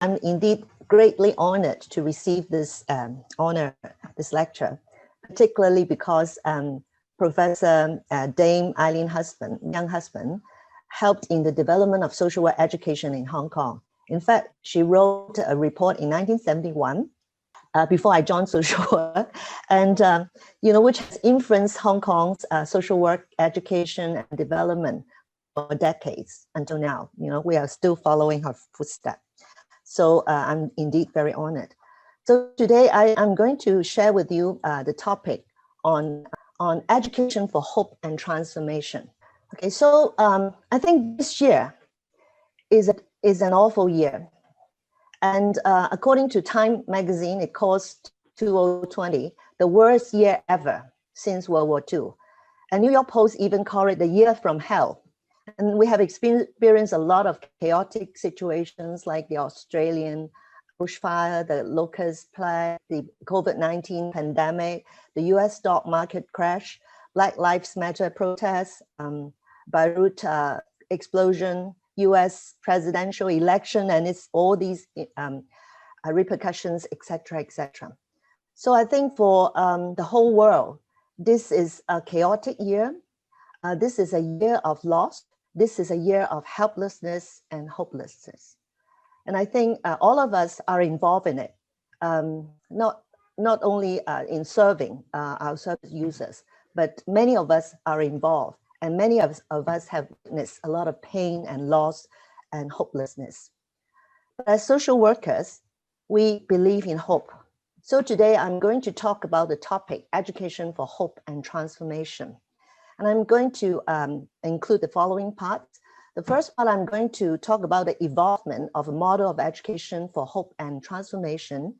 I'm indeed greatly honored to receive this this lecture, particularly because Professor Dame Eileen Younghusband helped in the development of social work education in Hong Kong. In fact, she wrote a report in 1971 before I joined social work, and which has influenced Hong Kong's social work education and development for decades until now. We are still following her footsteps. So I'm indeed very honored. So today I'm going to share with you the topic on education for hope and transformation. Okay, so I think this year is an awful year. And according to Time magazine, it calls 2020 the worst year ever since World War II. And New York Post even called it the year from hell. And we have experienced a lot of chaotic situations like the Australian bushfire, the locust plague, the COVID-19 pandemic, the US stock market crash, Black Lives Matter protests, Beirut explosion, US presidential election, and it's all these repercussions, etc., etc. So I think for the whole world, this is a chaotic year. This is a year of loss. This is a year of helplessness and hopelessness. And I think all of us are involved in it, not only in serving our service users, but many of us are involved, and many of us have witnessed a lot of pain and loss and hopelessness. But as social workers, we believe in hope. So today I'm going to talk about the topic, education for hope and transformation. And I'm going to include the following parts. The first part, I'm going to talk about the evolvement of a model of education for hope and transformation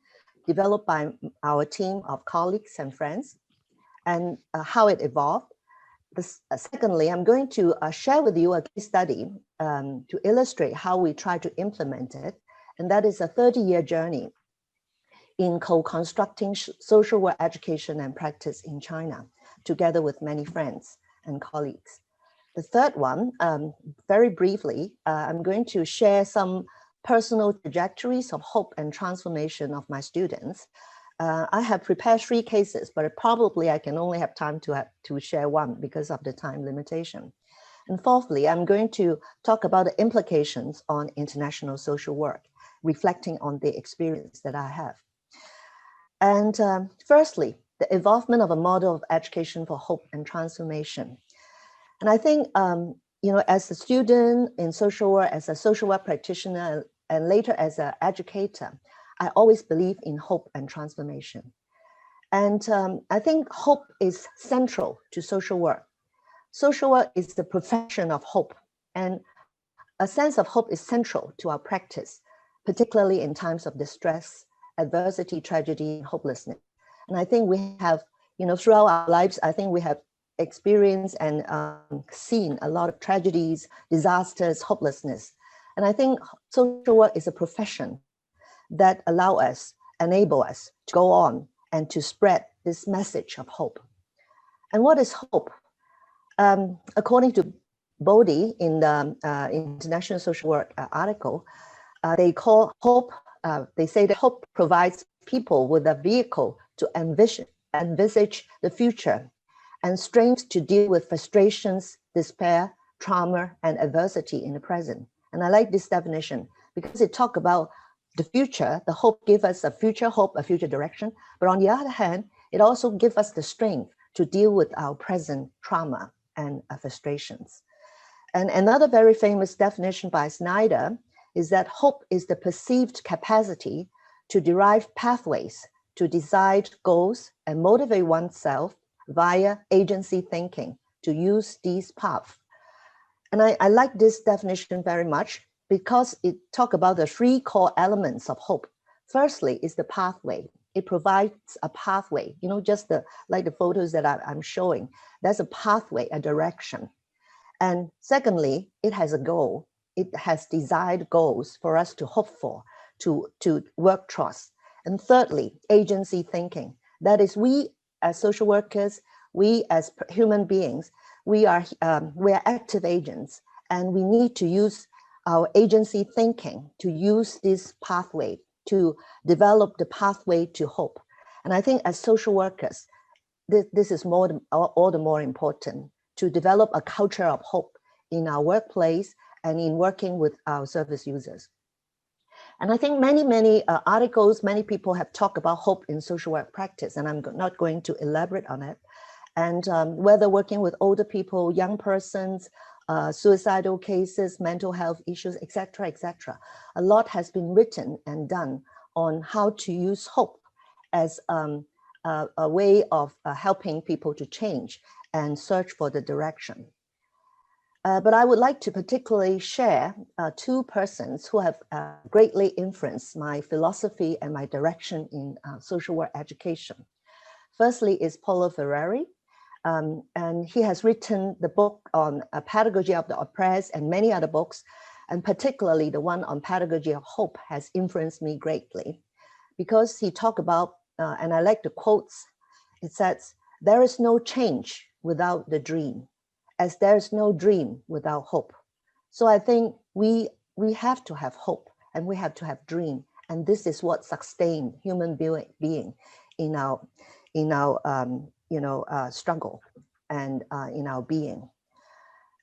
developed by our team of colleagues and friends, and how it evolved. Secondly, I'm going to share with you a case study to illustrate how we try to implement it. And that is a 30-year journey in co-constructing social work education and practice in China, together with many friends and colleagues. The third one, very briefly, I'm going to share some personal trajectories of hope and transformation of my students. I have prepared 3 cases, but probably I can only have time to share one because of the time limitation. And fourthly, I'm going to talk about the implications on international social work, reflecting on the experience that I have. And firstly, the evolvement of a model of education for hope and transformation. And I think, as a student in social work, as a social work practitioner, and later as an educator, I always believe in hope and transformation. And I think hope is central to social work. Social work is the profession of hope, and a sense of hope is central to our practice, particularly in times of distress, adversity, tragedy, and hopelessness. And I think we have, throughout our lives, I think we have experienced and seen a lot of tragedies, disasters, hopelessness. And I think social work is a profession that enable us to go on and to spread this message of hope. And what is hope? According to Bodhi in the International Social Work article, they call hope, they say that hope provides people with a vehicle to envisage the future and strength to deal with frustrations, despair, trauma, and adversity in the present. And I like this definition because it talks about the future. The hope gives us a future hope, a future direction. But on the other hand, it also gives us the strength to deal with our present trauma and frustrations. And another very famous definition by Snyder is that hope is the perceived capacity to derive pathways to decide goals and motivate oneself via agency thinking to use these paths. And I like this definition very much because it talks about the 3 core elements of hope. Firstly is the pathway. It provides a pathway, just like the photos that I'm showing. There's a pathway, a direction. And secondly, it has a goal. It has desired goals for us to hope for, to work towards. And thirdly, agency thinking. That is, we as social workers, we as human beings, we are active agents, and we need to use our agency thinking to use this pathway to develop the pathway to hope. And I think as social workers, this is all the more important to develop a culture of hope in our workplace and in working with our service users. And I think many articles, many people have talked about hope in social work practice, and I'm not going to elaborate on it. And whether working with older people, young persons, suicidal cases, mental health issues, etc., etc. A lot has been written and done on how to use hope as a way of helping people to change and search for the direction. But I would like to particularly share two persons who have greatly influenced my philosophy and my direction in social work education. Firstly is Paulo Freire, and he has written the book on pedagogy of the oppressed and many other books, and particularly the one on pedagogy of hope has influenced me greatly because he talked about, and I like the quotes, it says, there is no change without the dream, as there is no dream without hope. So I think we have to have hope and we have to have dream, and this is what sustains human being in our struggle and in our being.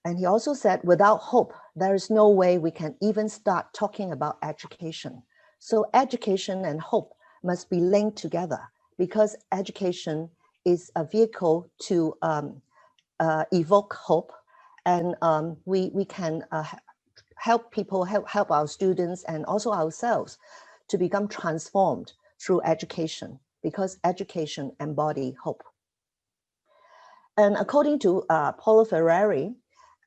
And he also said, without hope, there is no way we can even start talking about education. So education and hope must be linked together because education is a vehicle to evoke hope, and we can help people, help our students and also ourselves to become transformed through education, because education embodies hope. And according to Paulo Freire,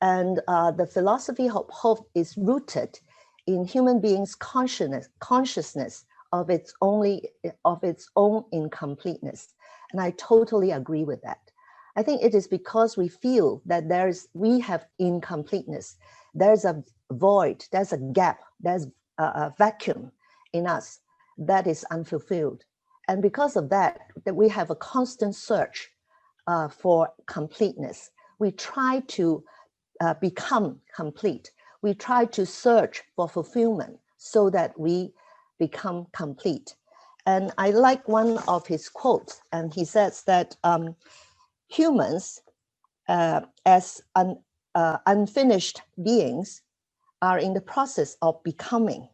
and the philosophy of hope is rooted in human beings' consciousness of its own incompleteness. And I totally agree with that. I think it is because we feel that we have incompleteness. There's a void, there's a gap, there's a vacuum in us that is unfulfilled. And because of that we have a constant search for completeness. We try to become complete. We try to search for fulfillment so that we become complete. And I like one of his quotes, and he says that humans as unfinished beings are in the process of becoming.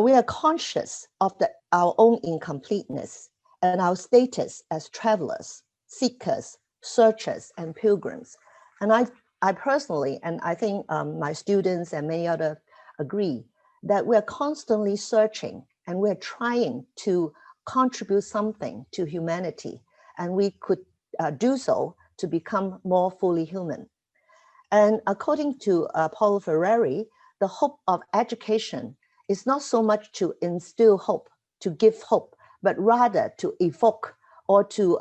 We are conscious of our own incompleteness and our status as travelers, seekers, searchers, and pilgrims. And I personally, and I think my students and many others agree, that we're constantly searching and we're trying to contribute something to humanity, and we could do so to become more fully human. And according to Paulo Freire, the hope of education is not so much to instill hope, to give hope, but rather to evoke or to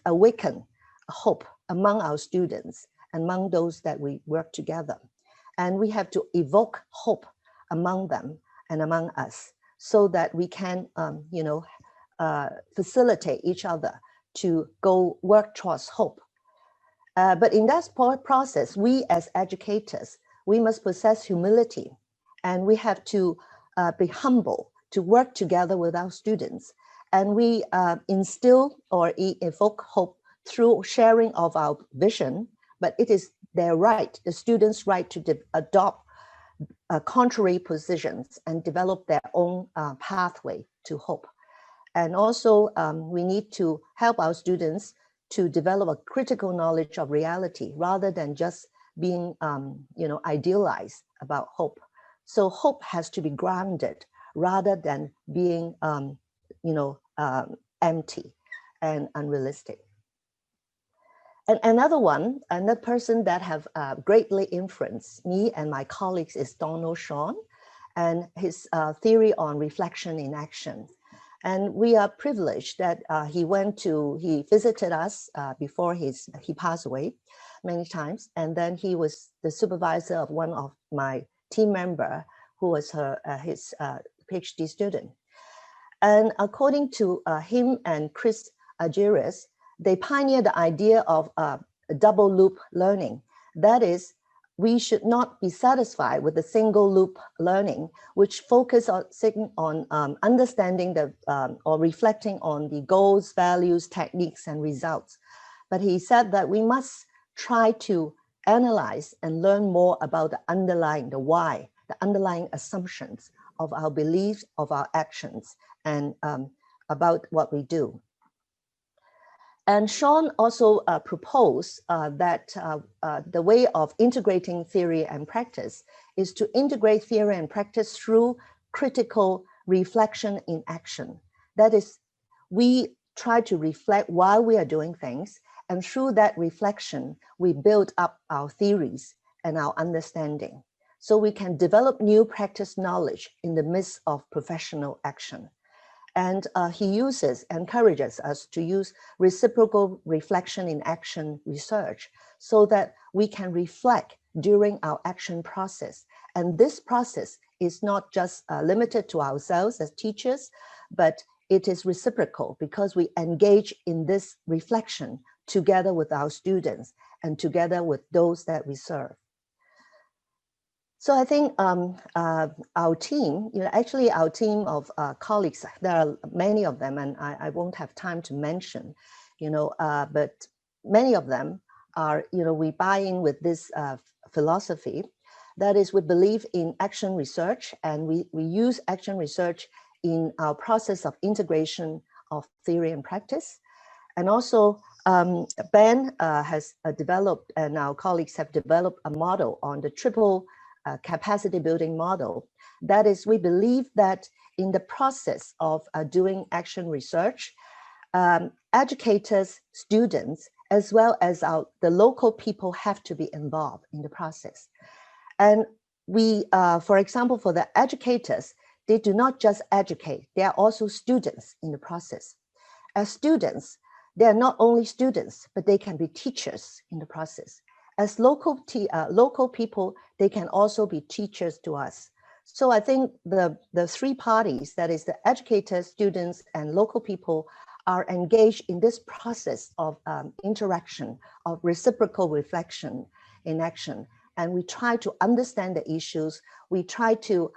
awaken hope among our students, among those that we work together. And we have to evoke hope among them and among us so that we can, facilitate each other to go work towards hope. But in that process, we as educators, we must possess humility, and we have to be humble to work together with our students. And we instill or evoke hope through sharing of our vision, but it is their right, the students' right to adopt contrary positions and develop their own pathway to hope. And also we need to help our students to develop a critical knowledge of reality rather than just being idealized about hope. So hope has to be grounded rather than being empty and unrealistic. And another person that have greatly influenced me and my colleagues is Donald Shawn and his theory on reflection in action. And we are privileged that he visited us before he passed away many times. And then he was the supervisor of one of my team member who was his PhD student. And according to him and Chris Agiris, they pioneered the idea of double loop learning. That is, we should not be satisfied with the single loop learning, which focus on understanding or reflecting on the goals, values, techniques, and results. But he said that we must try to analyze and learn more about the why, the underlying assumptions of our beliefs, of our actions, and about what we do. And Sean also proposed that the way of integrating theory and practice is to integrate theory and practice through critical reflection in action. That is, we try to reflect while we are doing things, and through that reflection, we build up our theories and our understanding, so we can develop new practice knowledge in the midst of professional action. And he encourages us to use reciprocal reflection in action research so that we can reflect during our action process. And this process is not just limited to ourselves as teachers, but it is reciprocal because we engage in this reflection together with our students and together with those that we serve. So I think our team, actually our team of colleagues, there are many of them, and I won't have time to mention, but many of them are, we buy in with this philosophy. That is, we believe in action research, and we use action research in our process of integration of theory and practice. And also, Ben has developed, and our colleagues have developed a model on the triple capacity building model. That is, we believe that in the process of doing action research, educators, students, as well as the local people have to be involved in the process. And we, for example, for the educators, they do not just educate, they are also students in the process. As students, they are not only students, but they can be teachers in the process. As local people, they can also be teachers to us. So I think the three parties, that is the educators, students, and local people, are engaged in this process of interaction, of reciprocal reflection in action. And we try to understand the issues. We try to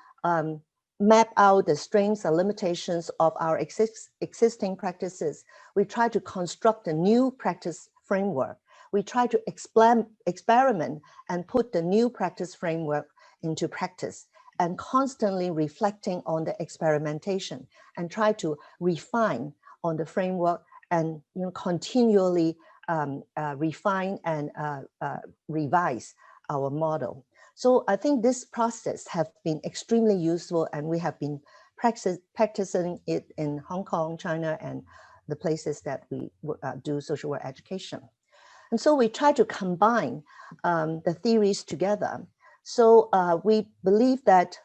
map out the strengths and limitations of our existing practices. We try to construct a new practice framework. We try to experiment and put the new practice framework into practice, and constantly reflecting on the experimentation and try to refine on the framework and continually refine and revise our model. So I think this process has been extremely useful, and we have been practicing it in Hong Kong, China, and the places that we do social work education. And so we try to combine the theories together. So we believe that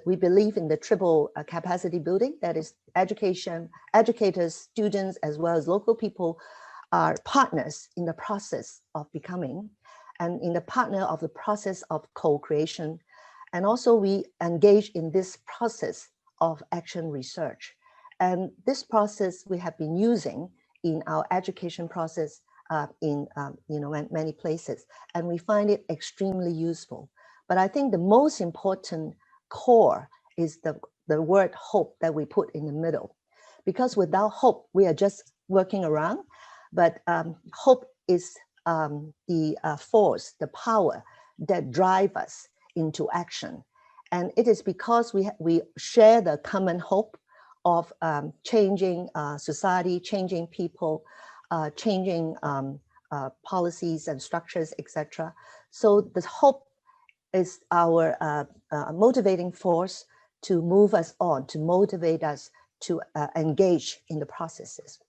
we believe in the triple capacity building, that is educators, students, as well as local people are partners in the process of becoming, and in the partner of the process of co-creation. And also we engage in this process of action research. And this process we have been using in our education process in many places, and we find it extremely useful. But I think the most important core is the word hope that we put in the middle, because without hope we are just working around. But hope is the force, the power that drives us into action, and it is because we share the common hope of changing society, changing people, changing policies and structures, etc. So the hope is our motivating force to move us on, to motivate us to engage in the processes.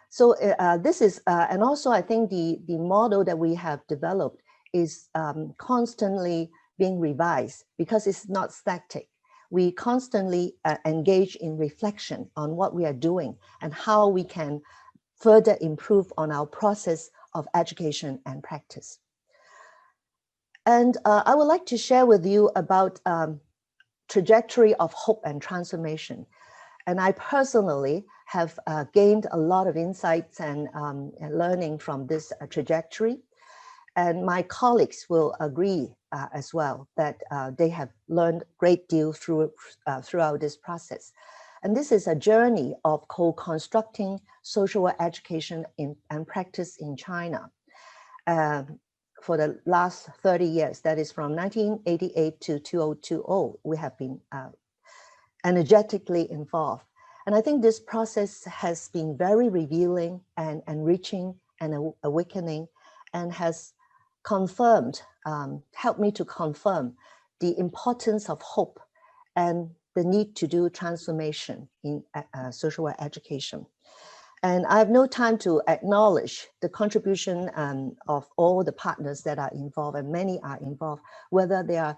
So this is, and also I think the model that we have developed is constantly being revised because it's not static. We constantly engage in reflection on what we are doing and how we can further improve on our process of education and practice. And I would like to share with you about trajectory of hope and transformation. And I personally have gained a lot of insights and learning from this trajectory. And my colleagues will agree as well that they have learned a great deal throughout this process. And this is a journey of co-constructing social work education and practice in China for the last 30 years. That is from 1988 to 2020, we have been energetically involved. And I think this process has been very revealing and enriching and awakening, and has confirmed, helped me to confirm the importance of hope and the need to do transformation in social work education. And I have no time to acknowledge the contribution of all the partners that are involved, and many are involved, whether they are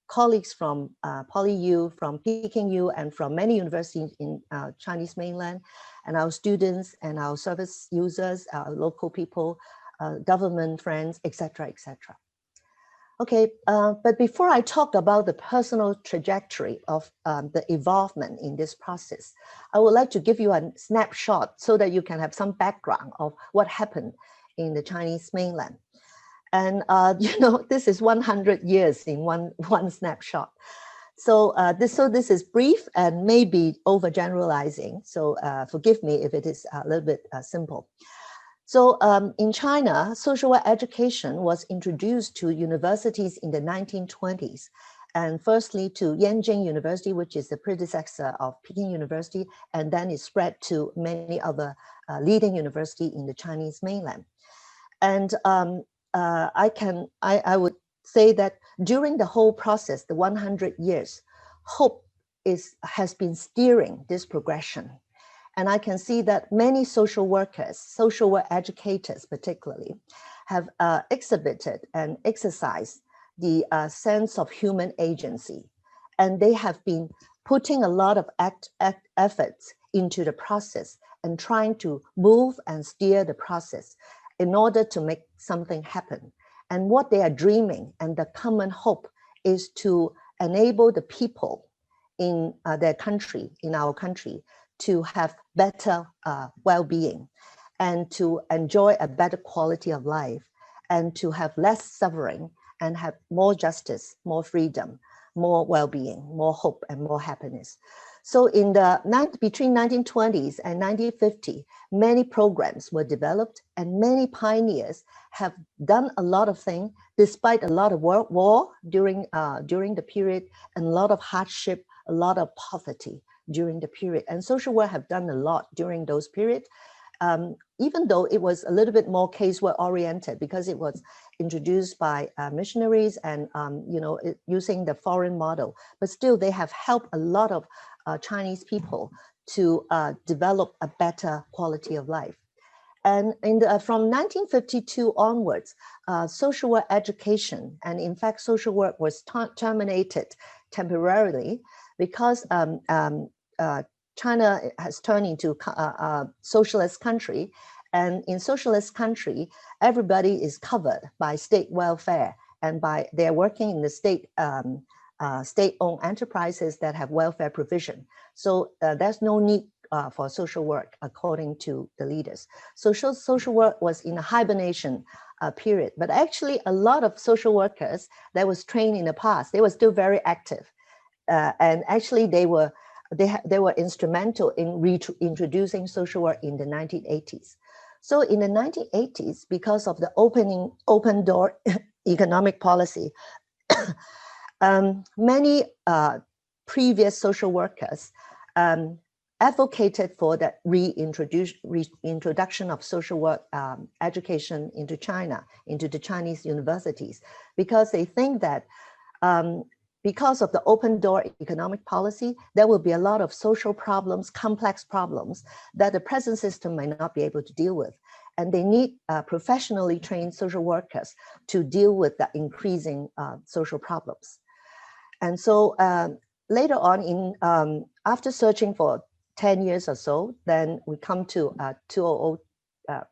colleagues from PolyU, from Peking U, and from many universities in Chinese mainland, and our students and our service users, our local people, government friends, etc., etc. Okay, but before I talk about the personal trajectory of the involvement in this process, I would like to give you a snapshot so that you can have some background of what happened in the Chinese mainland. And you know, this is 100 years in one snapshot. So this is brief and maybe overgeneralizing. So forgive me if it is a little bit simple. So in China, social work education was introduced to universities in the 1920s, and firstly to Yanjing University, which is the predecessor of Peking University, and then it spread to many other leading universities in the Chinese mainland. And I would say that during the whole process, the 100 years, hope has been steering this progression. And I can see that many social workers, social work educators particularly, have exhibited and exercised the sense of human agency. And they have been putting a lot of efforts into the process and trying to move and steer the process in order to make something happen. And what they are dreaming and the common hope is to enable the people in their country, in our country, to have better well-being and to enjoy a better quality of life and to have less suffering and have more justice, more freedom, more well-being, more hope and more happiness. So in between 1920s and 1950, many programs were developed and many pioneers have done a lot of things despite a lot of war during the period and a lot of hardship, a lot of poverty during the period. And social work have done a lot during those periods, even though it was a little bit more casework oriented because it was introduced by missionaries and you know, using the foreign model. But still, they have helped a lot of Chinese people to develop a better quality of life. And from 1952 onwards, social work education, and in fact, social work was terminated temporarily because China has turned into a socialist country. And in socialist country, everybody is covered by state welfare and they're working in the state-owned enterprises that have welfare provision. So there's no need for social work according to the leaders. So social work was in a hibernation period, but actually a lot of social workers that was trained in the past, they were still very active. And actually they were instrumental in introducing social work in the 1980s. So in the 1980s, because of the open door economic policy, many previous social workers advocated for that reintroduction of social work education into China, into the Chinese universities, because they think that because of the open door economic policy, there will be a lot of social problems, complex problems that the present system might not be able to deal with. And they need professionally trained social workers to deal with the increasing social problems. And so later on, after searching for 10 years or so, then we come to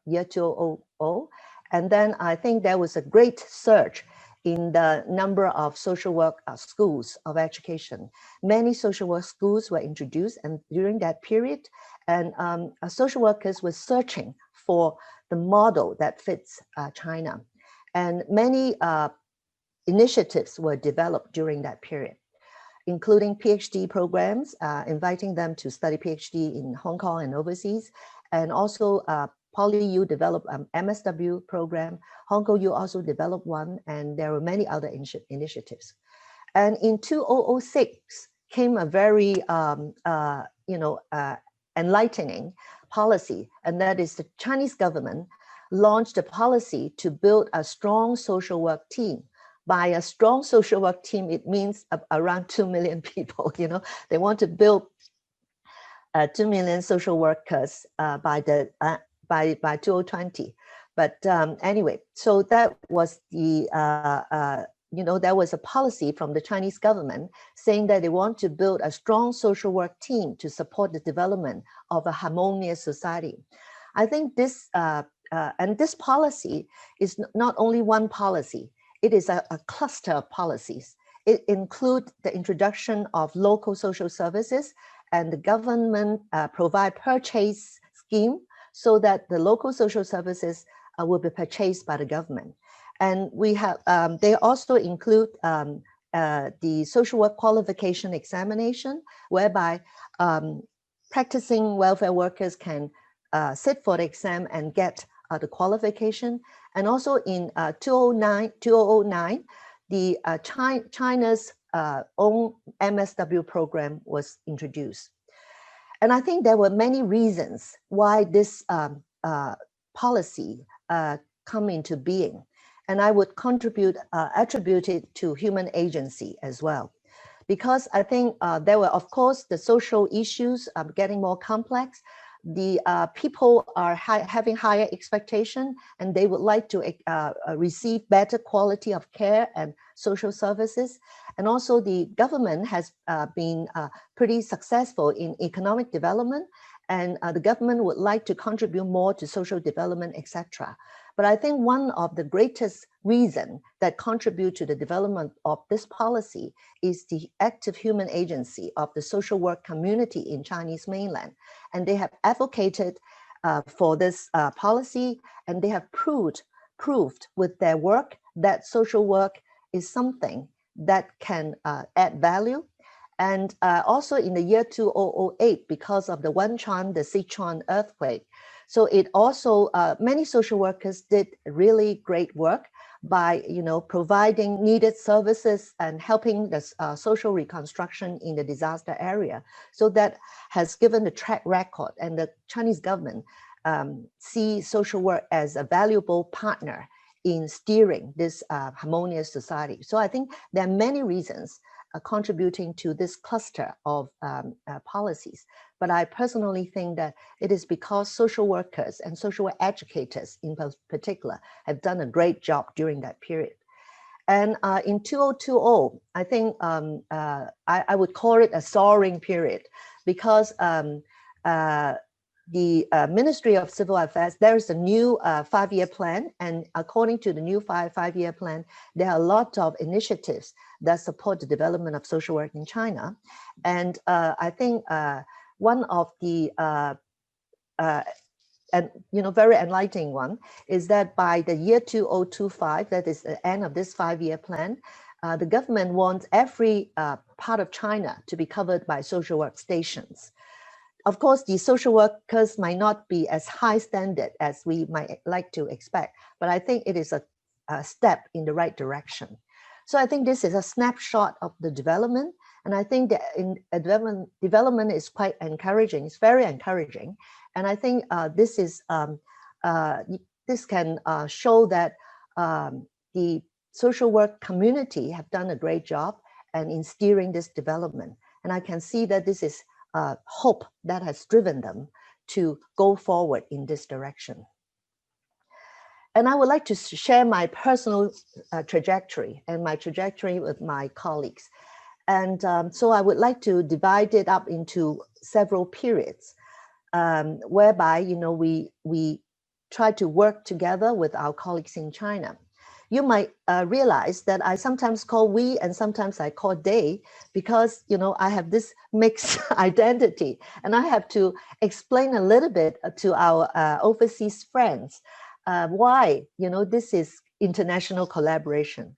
year 2000. And then I think there was a great surge in the number of social work schools of education. Many social work schools were introduced, and during that period, and social workers were searching for the model that fits China. And many initiatives were developed during that period, including PhD programs, inviting them to study PhD in Hong Kong and overseas, and also PolyU developed an MSW program. Hong Kong U also developed one, and there were many other initiatives. And in 2006 came a very enlightening policy, and that is the Chinese government launched a policy to build a strong social work team. By a strong social work team, it means around 2 million people. They want to build 2 million social workers by 2020. But anyway, so that was the there was a policy from the Chinese government saying that they want to build a strong social work team to support the development of a harmonious society. I think this and this policy is not only one policy. It is a cluster of policies. It includes the introduction of local social services, and the government provide purchase scheme so that the local social services will be purchased by the government. And we have, they also include the social work qualification examination, whereby practicing welfare workers can sit for the exam and get the qualification. And also in 2009, the China's own MSW program was introduced. And I think there were many reasons why this policy come into being. And I would attribute it to human agency as well. Because I think there were, of course, the social issues getting more complex. The people are having higher expectation, and they would like to receive better quality of care and social services. And also the government has been pretty successful in economic development, and the government would like to contribute more to social development, etc. But I think one of the greatest reasons that contribute to the development of this policy is the active human agency of the social work community in Chinese mainland. And they have advocated for this policy, and they have proved with their work that social work is something that can add value. And also in the year 2008, because of the Wenchuan, the Sichuan earthquake, so it also, many social workers did really great work by, providing needed services and helping the social reconstruction in the disaster area. So that has given the track record, and the Chinese government see social work as a valuable partner in steering this harmonious society. So I think there are many reasons contributing to this cluster of policies. But I personally think that it is because social workers and social work educators in particular have done a great job during that period. And in 2020, I think I would call it a soaring period, because the Ministry of Civil Affairs, there is a new 5-year plan. And according to the new five-year plan, there are a lot of initiatives that support the development of social work in China. And I think one of the very enlightening one is that by the year 2025, that is the end of this 5-year plan, the government wants every part of China to be covered by social work stations. Of course, the social workers might not be as high standard as we might like to expect, but I think it is a step in the right direction. So I think this is a snapshot of the development, and I think that development is quite encouraging. It's very encouraging, and I think this can show that the social work community have done a great job and in steering this development, and I can see that this is hope that has driven them to go forward in this direction. And I would like to share my personal trajectory and my trajectory with my colleagues. And so I would like to divide it up into several periods, whereby we try to work together with our colleagues in China. You might realize that I sometimes call we and sometimes I call they, because I have this mixed identity, and I have to explain a little bit to our overseas friends why this is international collaboration,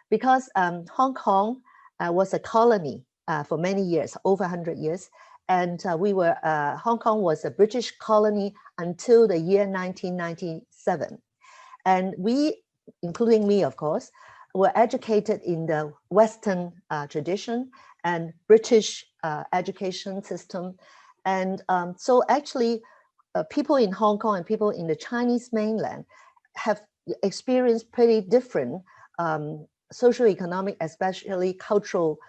because Hong Kong was a colony for many years, over 100 years. And Hong Kong was a British colony until the year 1997. And we, including me, of course, were educated in the Western tradition and British education system. And so actually, people in Hong Kong and people in the Chinese mainland have experienced pretty different socioeconomic, especially cultural,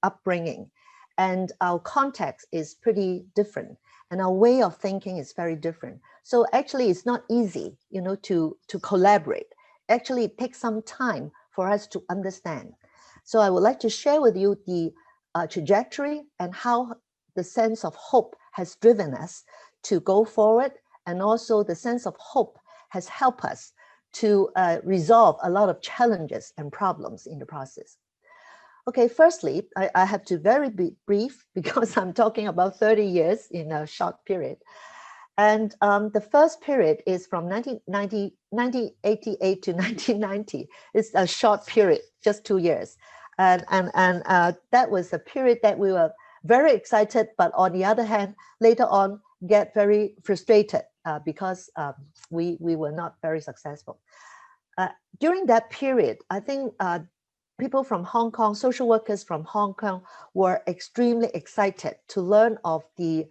upbringing. And our context is pretty different, and our way of thinking is very different. So actually, it's not easy, to collaborate. Actually, it takes some time for us to understand. So I would like to share with you the trajectory and how the sense of hope has driven us to go forward, and also the sense of hope has helped us to resolve a lot of challenges and problems in the process. Okay, firstly, I have to very be brief because I'm talking about 30 years in a short period. And the first period is from 1988 to 1990. It's a short period, just 2 years. And that was a period that we were very excited, but on the other hand, later on, get very frustrated because we were not very successful. During that period, I think people from Hong Kong, social workers from Hong Kong, were extremely excited to learn of the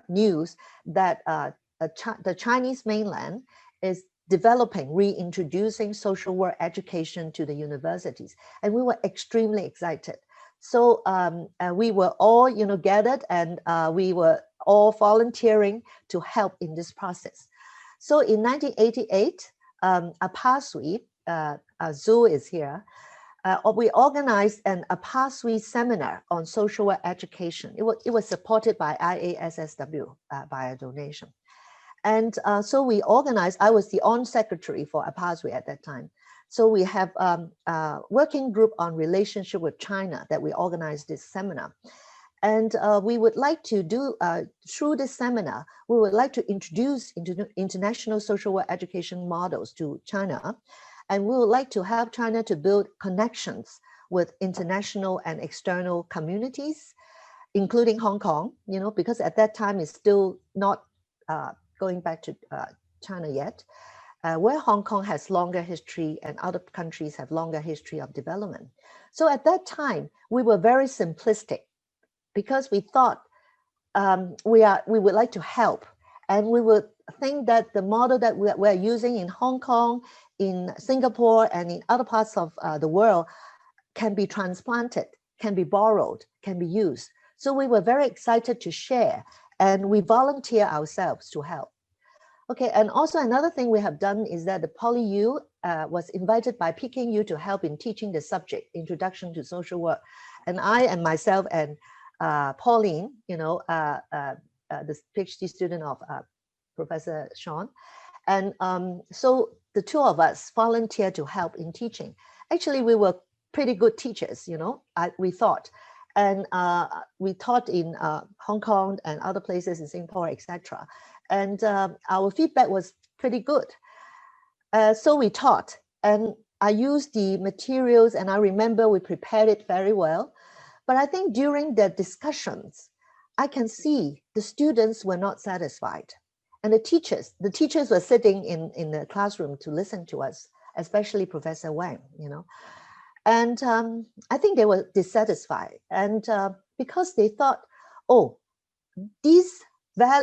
news that the Chinese mainland is developing, reintroducing social work education to the universities. And we were extremely excited. So we were all, gathered, and we were all volunteering to help in this process. So in 1988, IASSW, Zhu is here, we organized an IASSW seminar on social work education. It was supported by IASSW by a donation. And so we organized, I was the on secretary for IASSW at that time. So we have a working group on relationship with China that we organized this seminar. And we would like to do, through this seminar, we would like to introduce international social work education models to China. And we would like to help China to build connections with international and external communities, including Hong Kong, because at that time it's still not going back to China yet, where Hong Kong has longer history and other countries have longer history of development. So at that time, we were very simplistic because we thought we would like to help, and we would think that the model that we're using in Hong Kong, in Singapore, and in other parts of the world can be transplanted, can be borrowed, can be used. So we were very excited to share, and we volunteer ourselves to help. Okay, and also another thing we have done is that the PolyU was invited by Peking U to help in teaching the subject, Introduction to Social Work. And I and myself and Pauline, the PhD student of Professor Sean. And so the two of us volunteered to help in teaching. Actually, we were pretty good teachers, we thought. And we taught in Hong Kong and other places in Singapore, etc. And our feedback was pretty good. So we taught, and I used the materials, and I remember we prepared it very well. But I think during the discussions, I can see the students were not satisfied. And the teachers were sitting in the classroom to listen to us, especially Professor Wang, And I think they were dissatisfied. And because they thought, oh, these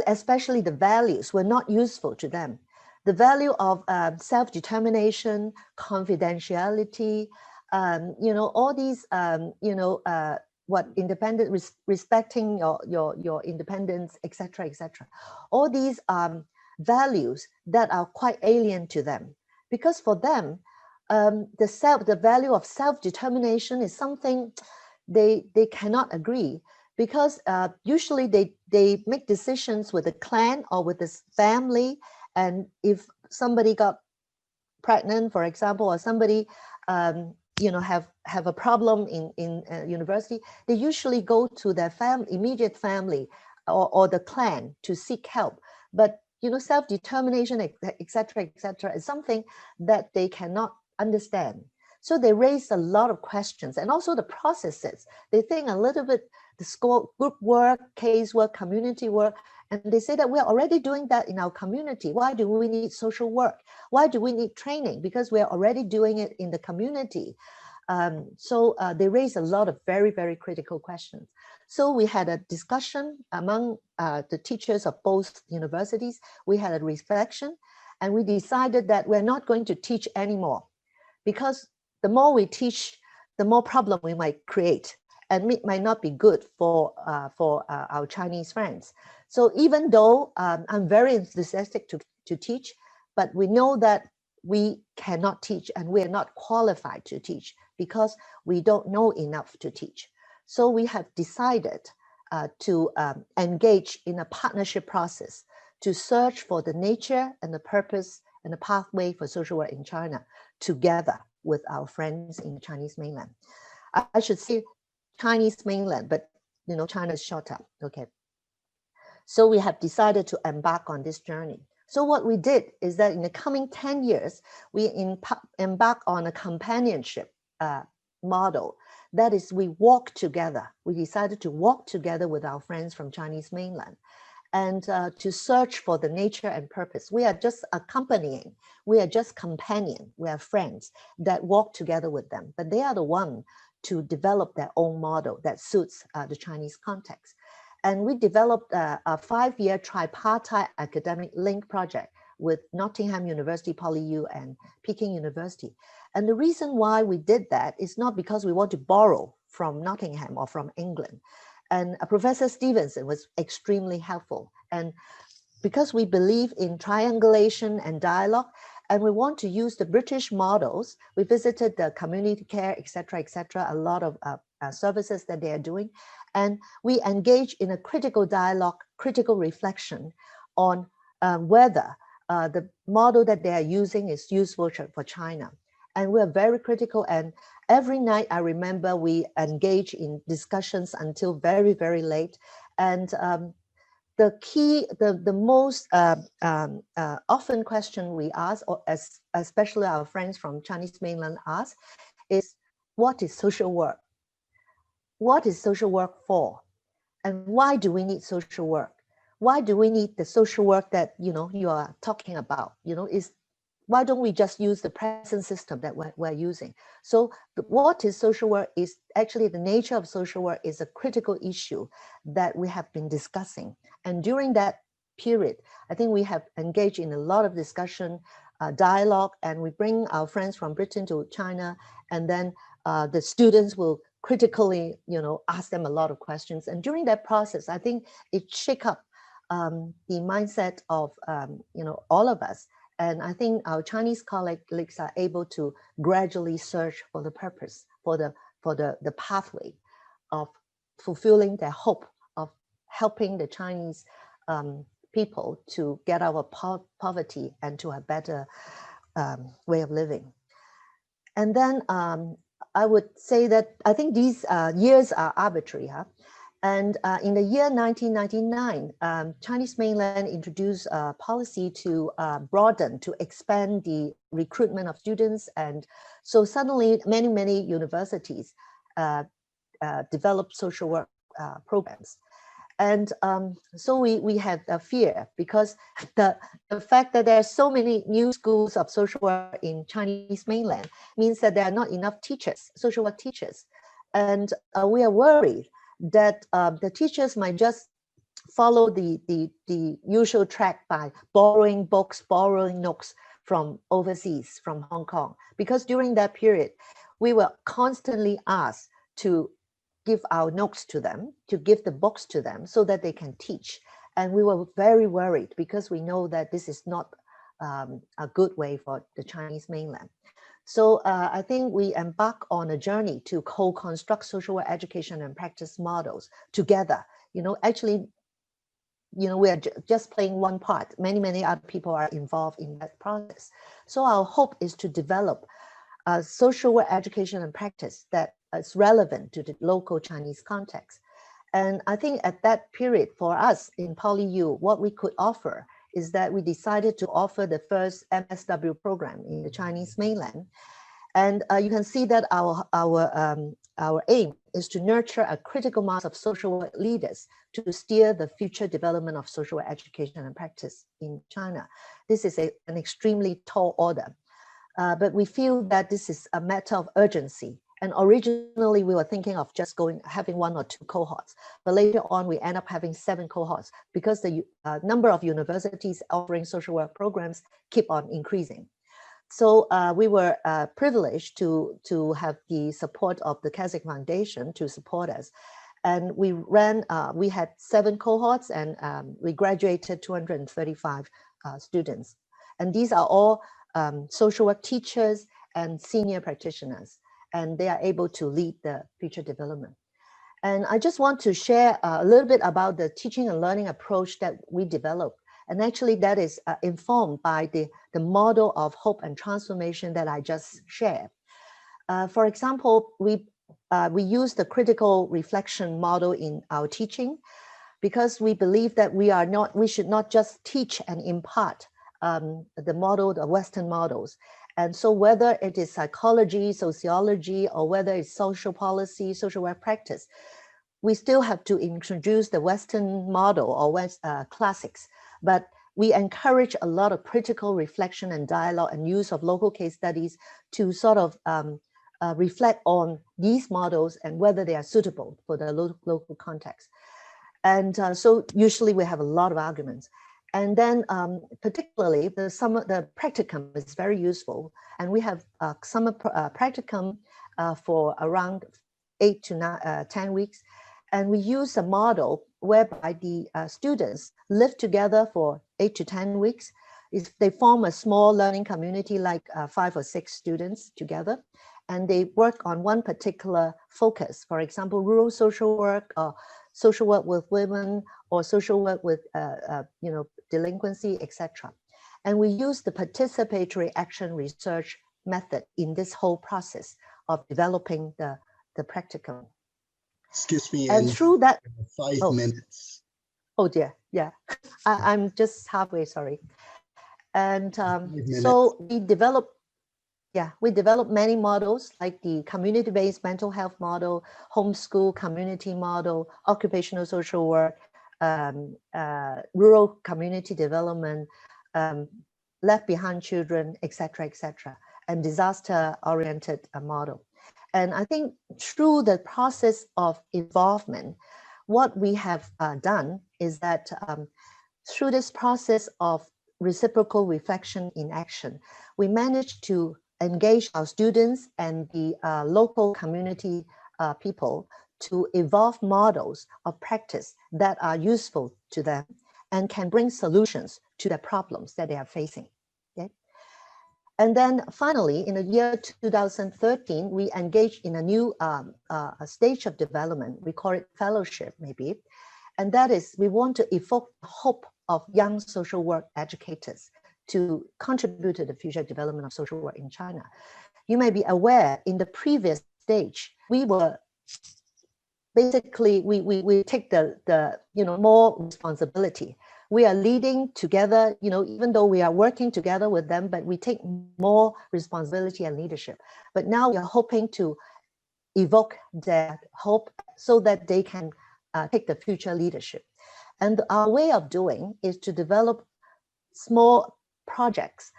especially the values were not useful to them. The value of self-determination, confidentiality, all these, respecting your independence, etc., etc. All these values that are quite alien to them, because for them, the value of self-determination is something they cannot agree, because usually they make decisions with a clan or with this family, and if somebody got pregnant, for example, or somebody have a problem in university, they usually go to their immediate family or the clan to seek help. But self-determination, etc., etc., is something that they cannot understand. So they raise a lot of questions, and also the processes. They think a little bit the school group work, case work, community work, and they say that we're already doing that in our community. Why do we need social work? Why do we need training? Because we're already doing it in the community. So they raise a lot of very, very critical questions. So we had a discussion among the teachers of both universities. We had a reflection, and we decided that we're not going to teach anymore, because the more we teach, the more problem we might create, and it might not be good for our Chinese friends. So even though I'm very enthusiastic to teach, but we know that we cannot teach, and we are not qualified to teach because we don't know enough to teach. So we have decided to engage in a partnership process to search for the nature and the purpose and the pathway for social work in China together with our friends in the Chinese mainland. I should say Chinese mainland, but China is short up. Okay. So we have decided to embark on this journey. So what we did is that in the coming 10 years, we embark on a companionship model. That is, we walk together. We decided to walk together with our friends from Chinese mainland and to search for the nature and purpose. We are just accompanying. We are just companion. We are friends that walk together with them. But they are the one to develop their own model that suits the Chinese context. And we developed a 5-year tripartite academic link project with Nottingham University, PolyU, and Peking University. And the reason why we did that is not because we want to borrow from Nottingham or from England. And Professor Stevenson was extremely helpful. And because we believe in triangulation and dialogue, and we want to use the British models, we visited the community care, et cetera, a lot of services that they are doing. And we engage in a critical dialogue, critical reflection on whether the model that they are using is useful for China. And we're very critical. And every night, I remember we engage in discussions until very, very late. And the most often question we ask, or especially our friends from Chinese mainland ask, is what is social work? What is social work for? And why do we need social work? Why do we need the social work that you are talking about? Why don't we just use the present system that we're using? So what is social work is actually the nature of social work is a critical issue that we have been discussing. And during that period, I think we have engaged in a lot of discussion, dialogue, and we bring our friends from Britain to China, and then the students will critically, ask them a lot of questions. And during that process, I think it shake up the mindset of, all of us. And I think our Chinese colleagues are able to gradually search for the purpose, for the pathway of fulfilling their hope of helping the Chinese people to get out of poverty and to a better way of living. And then I would say that I think these years are arbitrary. And in the year 1999, Chinese mainland introduced a policy to broaden, to expand the recruitment of students. And so suddenly many universities developed social work programs. And so we had a fear because the fact that there are so many new schools of social work in Chinese mainland means that there are not enough teachers, social work teachers. And we are worried that the teachers might just follow the usual track by borrowing books, borrowing notes from overseas, from Hong Kong. Because during that period, we were constantly asked to give our notes to them, to give the books to them so that they can teach. And we were very worried because we know that this is not a good way for the Chinese mainland. So I think we embark on a journey to co-construct social work education and practice models together. Actually, we are just playing one part. Many other people are involved in that process. So our hope is to develop social work education and practice that is relevant to the local Chinese context. And I think at that period for us in PolyU, what we could offer is that we decided to offer the first IASSW program in the Chinese mainland. And you can see that our aim is to nurture a critical mass of social work leaders to steer the future development of social work education and practice in China. This is an extremely tall order, but we feel that this is a matter of urgency. And originally we were thinking of just having 1 or 2 cohorts, but later on we end up having 7 cohorts because the number of universities offering social work programs keep on increasing. So we were privileged to have the support of the Kazakh Foundation to support us. And we had 7 cohorts, and we graduated 235 students. And these are all social work teachers and senior practitioners, and they are able to lead the future development. And I just want to share a little bit about the teaching and learning approach that we developed. And actually that is informed by the model of hope and transformation that I just shared. For example, we use the critical reflection model in our teaching because we believe that we should not just teach and impart the Western models. And so whether it is psychology, sociology, or whether it's social policy, social work practice, we still have to introduce the Western model or classics, but we encourage a lot of critical reflection and dialogue and use of local case studies to sort of reflect on these models and whether they are suitable for the local context. And so usually we have a lot of arguments. And then particularly the practicum is very useful. And we have summer practicum for around 8 to 10 weeks. And we use a model whereby the students live together for 8 to 10 weeks. They form a small learning community, like 5 or 6 students together, and they work on one particular focus. For example, rural social work, or social work with women, or social work with delinquency, etc. And we use the participatory action research method in this whole process of developing the practicum. Excuse me, and through that 5 minutes. Oh dear, yeah. I'm just halfway, sorry. And so we developed many models, like the community-based mental health model, homeschool community model, occupational social work, rural community development, left behind children, etc., and disaster-oriented model. And I think through the process of involvement, what we have done is that through this process of reciprocal reflection in action, we managed to engage our students and the local community people to evolve models of practice that are useful to them and can bring solutions to the problems that they are facing. Okay? And then finally, in the year 2013, we engaged in a new stage of development. We call it fellowship, maybe. And that is, we want to evoke the hope of young social work educators to contribute to the future development of social work in China. You may be aware, in the previous stage, we were basically, we take the more responsibility. We are leading together, even though we are working together with them, but we take more responsibility and leadership. But now we are hoping to evoke their hope so that they can take the future leadership. And our way of doing is to develop small projects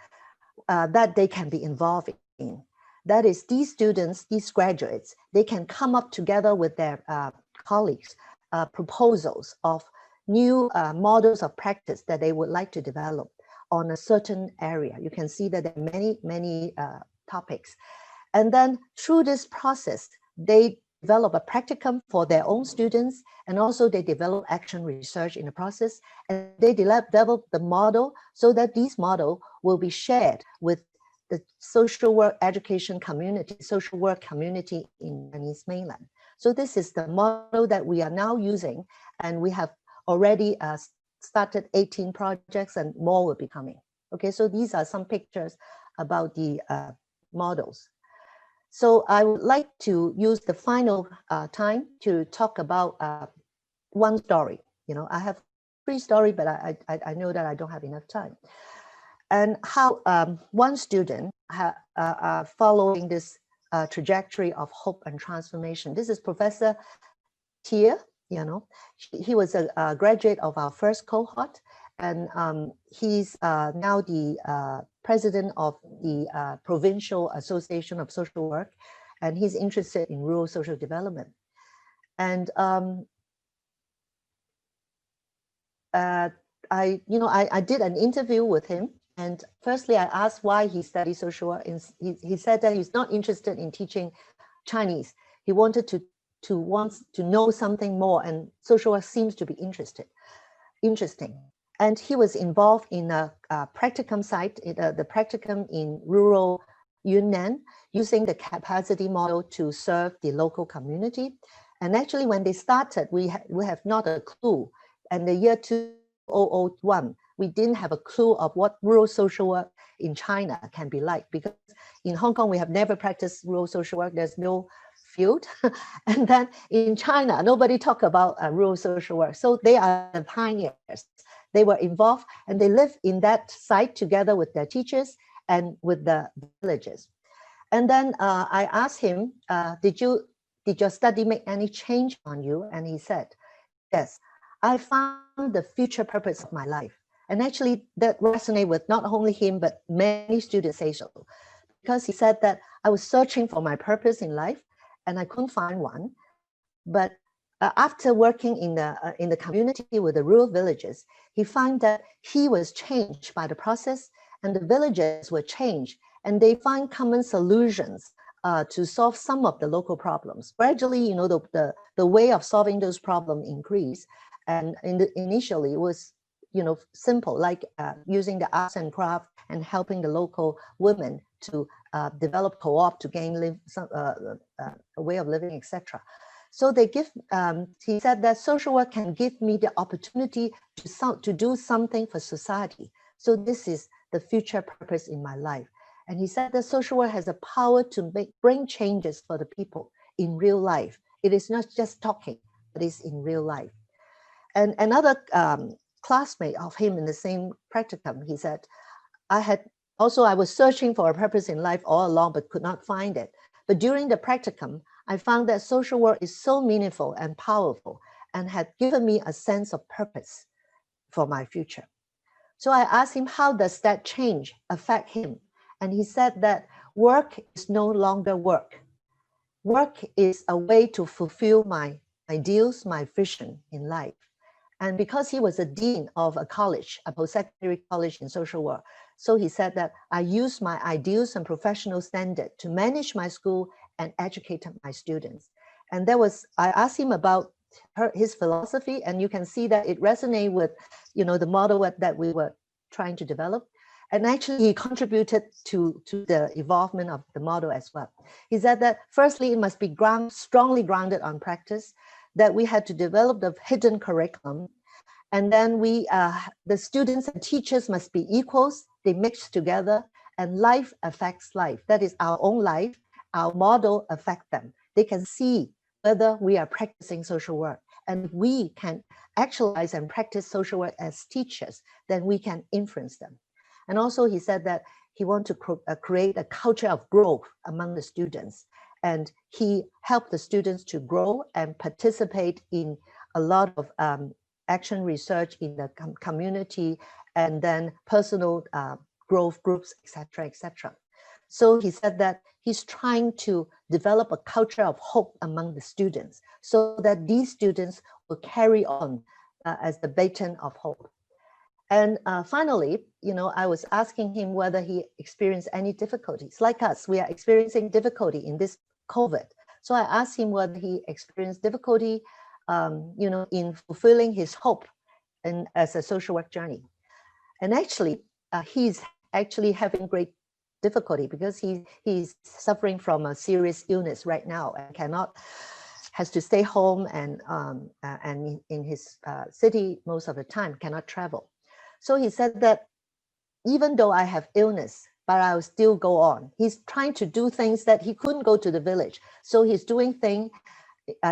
that they can be involved in. That is, these students, these graduates, they can come up together with their colleagues, proposals of new models of practice that they would like to develop on a certain area. You can see that there are many topics. And then through this process, they develop a practicum for their own students, and also they develop action research in the process, and they develop the model so that these model will be shared with the social work education community, social work community in Chinese mainland. So this is the model that we are now using, and we have already started 18 projects and more will be coming. Okay, so these are some pictures about the models. So I would like to use the final time to talk about one story. I have free story, but I know that I don't have enough time. And how one student following this trajectory of hope and transformation. This is Professor Tier. He was a graduate of our first cohort, and he's now the president of the Provincial Association of Social Work, and he's interested in rural social development. And I did an interview with him, and firstly I asked why he studied social work, and he said that he's not interested in teaching Chinese. He wanted to know something more, and social work seems to be interesting. And he was involved in a practicum site, the practicum in rural Yunnan, using the capacity model to serve the local community. And actually, when they started, we have not a clue. And the year 2001, we didn't have a clue of what rural social work in China can be like, because in Hong Kong, we have never practiced rural social work. There's no field. And then in China, nobody talk about rural social work. So they are the pioneers. They were involved, and they live in that site together with their teachers and with the villagers. And then I asked him, did your study make any change on you? And he said, yes, I found the future purpose of my life. And actually that resonated with not only him, but many students say so. Because he said that I was searching for my purpose in life and I couldn't find one. But after working in the community with the rural villages, he found that he was changed by the process, and the villagers were changed, and they find common solutions to solve some of the local problems. Gradually, the way of solving those problems increased, and initially it was simple, like using the arts and craft and helping the local women to develop co-op to gain a way of living, etc. So they give, he said that social work can give me the opportunity to do something for society. So this is the future purpose in my life. And he said that social work has the power to bring changes for the people in real life. It is not just talking, but it's in real life. And another classmate of him in the same practicum, he said, I was searching for a purpose in life all along, but could not find it. But during the practicum, I found that social work is so meaningful and powerful and had given me a sense of purpose for my future. So I asked him, how does that change affect him? And he said that work is no longer work. Work is a way to fulfill my ideals, my vision in life. And because he was a dean of a college, a post-secondary college in social work, so he said that I use my ideals and professional standard to manage my school and educate my students. And I asked him about his philosophy, and you can see that it resonates with, the model that we were trying to develop. And actually he contributed to the evolvement of the model as well. He said that firstly, it must be strongly grounded on practice, that we had to develop the hidden curriculum. And then the students and teachers must be equals, they mix together, and life affects life. That is our own life, our model affects them. They can see whether we are practicing social work. And if we can actualize and practice social work as teachers, then we can influence them. And also he said that he wants to create a culture of growth among the students. And he helped the students to grow and participate in a lot of action research in the community, and then personal growth groups, etc., etc. So he said that he's trying to develop a culture of hope among the students so that these students will carry on as the baton of hope. And finally, I was asking him whether he experienced any difficulties. Like us, we are experiencing difficulty in this COVID. So I asked him whether he experienced difficulty, in fulfilling his hope as a social work journey. And actually, he's actually having great difficulty because he's suffering from a serious illness right now and has to stay home and in his city most of the time, cannot travel. So he said that even though I have illness, but I will still go on. He's trying to do things that he couldn't go to the village. So he's doing things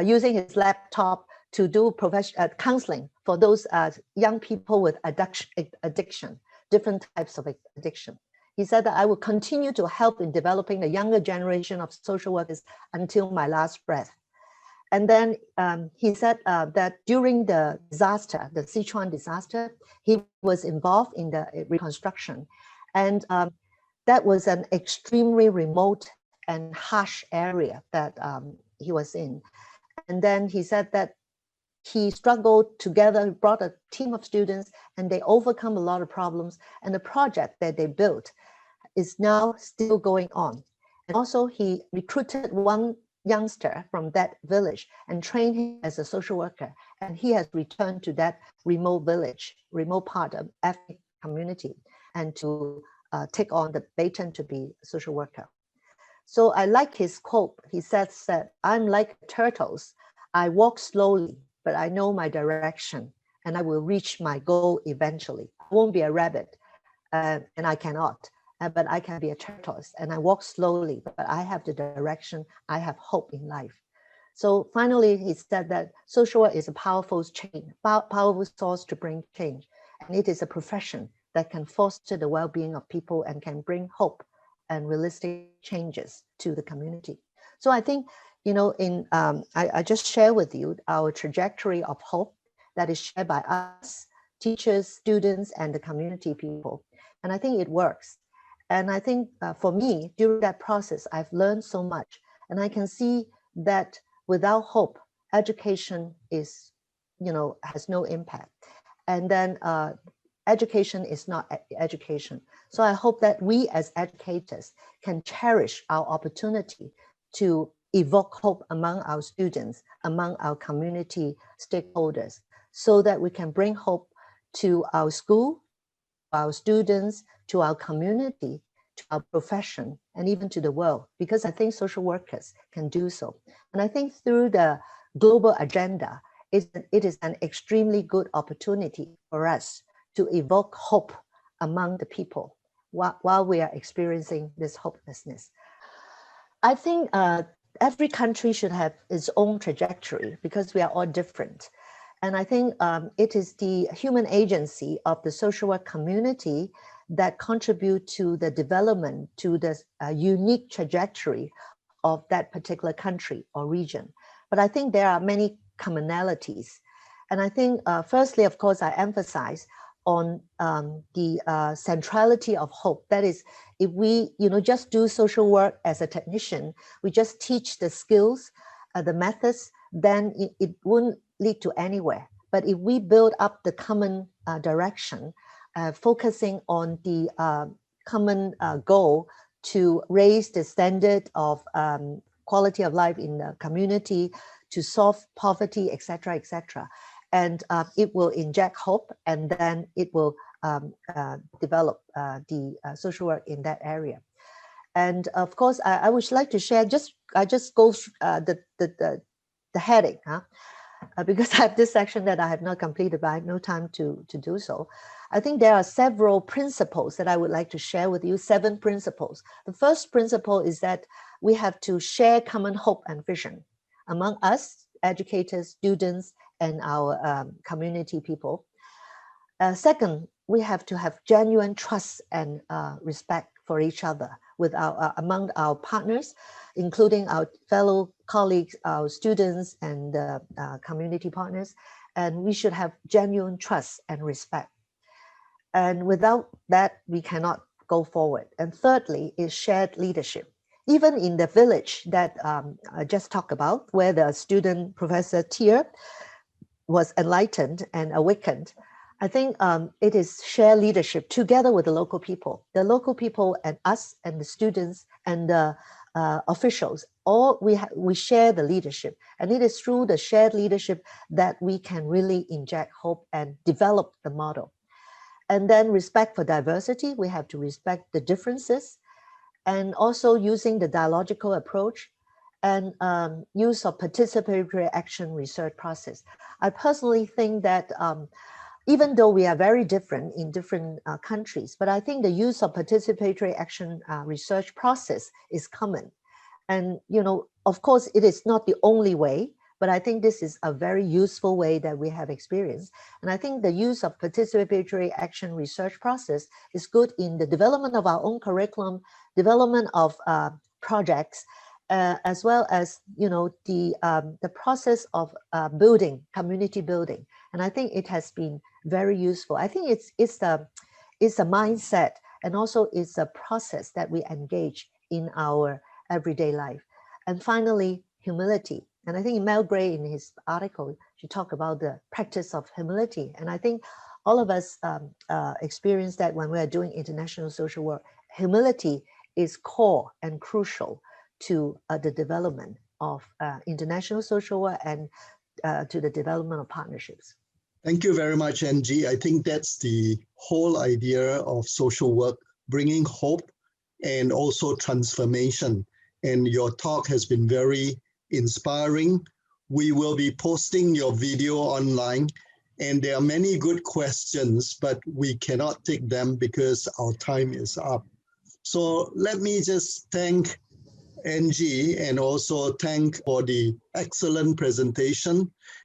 using his laptop to do counseling for those young people with addiction, different types of addiction. He said that I will continue to help in developing the younger generation of social workers until my last breath. And then he said that during the disaster, the Sichuan disaster, he was involved in the reconstruction. And that was an extremely remote and harsh area that he was in. And then he said that he struggled together, brought a team of students, and they overcome a lot of problems. And the project that they built is now still going on. And also he recruited one youngster from that village and trained him as a social worker. And he has returned to that remote village, remote part of ethnic community, and to take on the baton to be a social worker. So I like his quote. He says that I'm like turtles. I walk slowly, but I know my direction and I will reach my goal eventually. I won't be a rabbit and I cannot, but I can be a tortoise and I walk slowly, but I have the direction. I have hope in life. So finally, he said that social work is a powerful powerful source to bring change. And it is a profession that can foster the well-being of people and can bring hope and realistic changes to the community. So I think, you know, I just share with you our trajectory of hope that is shared by us, teachers, students, and the community people. And I think it works. And I think for me, during that process, I've learned so much. And I can see that without hope, education is, you know, has no impact. And then education is not education. So I hope that we as educators can cherish our opportunity to evoke hope among our students, among our community stakeholders, so that we can bring hope to our school, our students, to our community, to our profession, and even to the world, because I think social workers can do so. And I think through the global agenda, it is an extremely good opportunity for us to evoke hope among the people while we are experiencing this hopelessness. I think every country should have its own trajectory because we are all different. And I think it is the human agency of the social work community that contribute to the development, to the unique trajectory of that particular country or region. But I think there are many commonalities. And I think, firstly, of course, I emphasize on the centrality of hope. That is, if we, you know, just do social work as a technician, we just teach the skills, the methods, then it wouldn't lead to anywhere. But if we build up the common direction, focusing on the common goal to raise the standard of quality of life in the community, to solve poverty, etc., etc., and it will inject hope, and then it will develop the social work in that area. And of course, I would like to share, I just go the heading, because I have this section that I have not completed, but I have no time to do so. I think there are several principles that I would like to share with you, 7 principles. The first principle is that we have to share common hope and vision among us, educators, students, and our community people. Second, we have to have genuine trust and respect for each other with among our partners, including our fellow colleagues, our students, and community partners. And we should have genuine trust and respect. And without that, we cannot go forward. And thirdly is shared leadership. Even in the village that I just talked about, where the student, Professor Tier, was enlightened and awakened, I think it is shared leadership together with the local people and us and the students and the officials. All we share the leadership, and it is through the shared leadership that we can really inject hope and develop the model. And then respect for diversity. We have to respect the differences, and also using the dialogical approach and use of participatory action research process. I personally think that even though we are very different in different countries, but I think the use of participatory action research process is common. And, you know, of course, it is not the only way, but I think this is a very useful way that we have experienced. And I think the use of participatory action research process is good in the development of our own curriculum, development of projects, as well as, you know, the process of building, community building. And I think it has been very useful. I think it's a mindset, and also it's a process that we engage in our everyday life. And finally, humility. And I think Mel Gray, in his article, she talked about the practice of humility. And I think all of us experience that when we are doing international social work. Humility is core and crucial to the development of international social work and to the development of partnerships. Thank you very much, Angie. I think that's the whole idea of social work, bringing hope and also transformation. And your talk has been very inspiring. We will be posting your video online, and there are many good questions, but we cannot take them because our time is up. So let me just thank Angie and also thank for the excellent presentation.